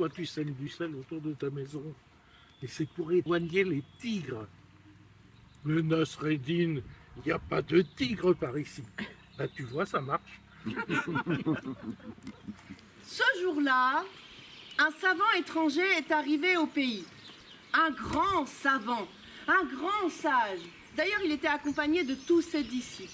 pourquoi tu sèmes du sel autour de ta maison. Et c'est pour éloigner les tigres. Mais Nasreddin, il n'y a pas de tigre par ici. Là, tu vois, ça marche. Ce jour-là, un savant étranger est arrivé au pays. Un grand savant, un grand sage. D'ailleurs, il était accompagné de tous ses disciples.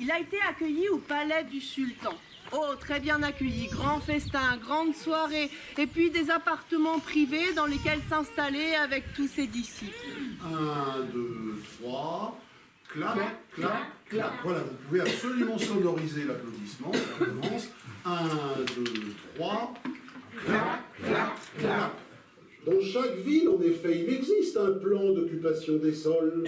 Il a été accueilli au palais du sultan. Oh, très bien accueilli, grand festin, grande soirée, et puis des appartements privés dans lesquels s'installer avec tous ses disciples. 1, 2, 3, clap, clap, clap. Voilà, vous pouvez absolument sonoriser l'applaudissement. Ça commence. 1, 2, 3, clap, clap, clap. Dans chaque ville, en effet, il existe un plan d'occupation des sols.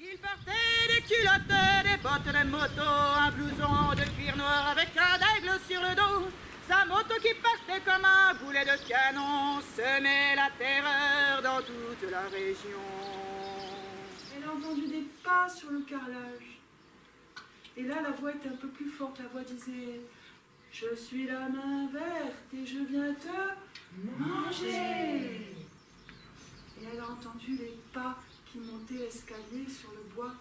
Il portait des culottes, des bottes de moto, un blouson de cuir noir avec un aigle sur le dos. Sa moto qui partait comme un boulet de canon semait la terreur dans toute la région. Elle a entendu des pas sur le carrelage. Et là, la voix était un peu plus forte. La voix disait « Je suis la main verte et je viens te manger !» Et elle a entendu les pas qui montaient l'escalier sur le bois.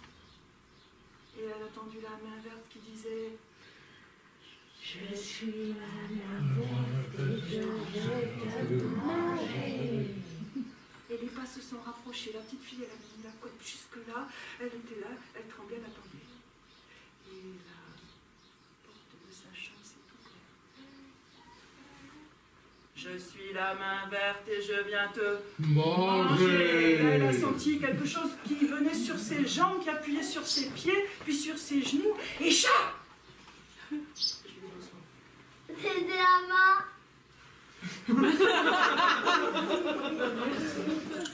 Et elle a entendu la main verte qui disait « Je suis la main verte et je viens te manger !» Et les pas se sont rapprochés. La petite fille, elle a mis la couette jusque-là. Elle était là, elle tremblait, elle attendait. Et la porte de sa chambre s'est ouverte. Je suis la main verte et je viens te manger. Et là, elle a senti quelque chose qui venait sur ses jambes, qui appuyait sur ses pieds, puis sur ses genoux. Et chat! C'était la main.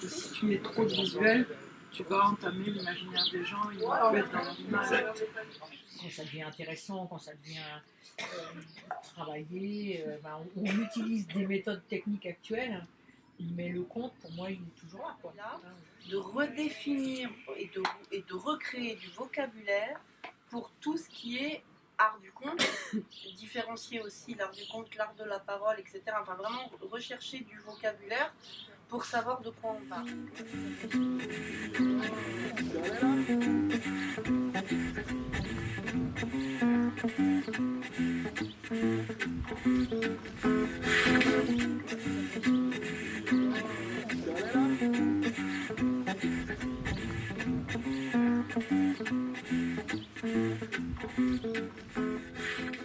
Si tu mets trop de visuels, tu vas entamer l'imaginaire des gens, ils vont être dans l'image. Quand ça devient intéressant, quand ça devient travaillé, on utilise des méthodes techniques actuelles, mais le conte, pour moi, il est toujours là, quoi. De redéfinir et de recréer du vocabulaire pour tout ce qui est art du conte, différencier aussi l'art du conte, l'art de la parole, etc. Enfin, vraiment rechercher du vocabulaire pour savoir de quoi on parle.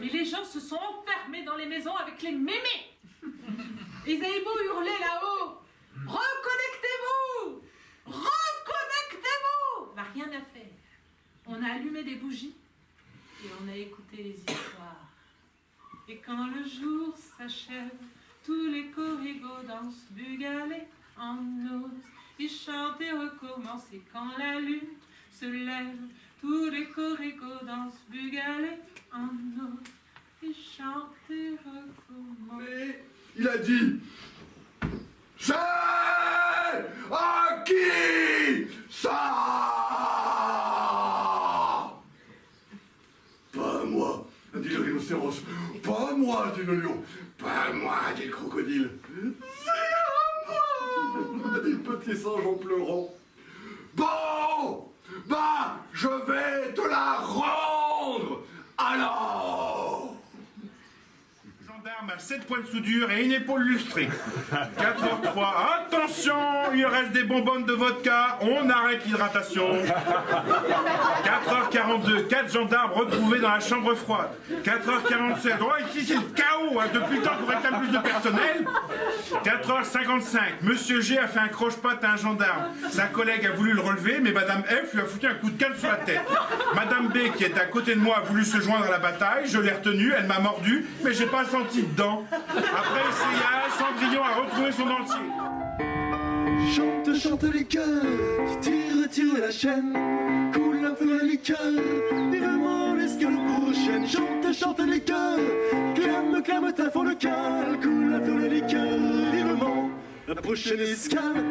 Mais les gens se sont enfermés dans les maisons avec les mémés. Ils avaient beau hurler là-haut. Reconnectez-vous! Reconnectez-vous! On n'a rien à faire. On a allumé des bougies et on a écouté les histoires. Et quand le jour s'achève, tous les corrigos dansent, bugalés en ose. Ils chantent et recommencent. Et quand la lune se lève, tous les corrigos dansent, bugalés en ose. Ils chantent et recommencent. Mais il a dit c'est à qui ça? Pas moi, dit le rhinocéros. Pas moi, dit le lion. Pas moi, dit le crocodile. C'est à moi, dit le petit singe en pleurant. Bon, bah, je vais te la rendre. Alors. Gendarme à 7 points de soudure et une épaule lustrée. 4h03. Attention, il reste des bonbonnes de vodka. On arrête l'hydratation. 4h42. 4 gendarmes retrouvés dans la chambre froide. 4h47. Oh, ici c'est le chaos. Depuis le temps qu'on réclame plus de personnel. 4h55. Monsieur G a fait un croche-patte à un gendarme. Sa collègue a voulu le relever, mais Madame F lui a foutu un coup de canne sur la tête. Madame B, qui est à côté de moi, a voulu se joindre à la bataille. Je l'ai retenue, elle m'a mordu, mais j'ai pas senti dedans. Après essayage, Cendrillon a retrouvé son dentier. Chante, chante les cœurs, tire, tire la chaîne, coule un peu la liqueur, vivement l'escale prochaine. Chante, chante les cœurs, clame, clame ta fond le cal, coule un peu la liqueur, vivement la prochaine escale.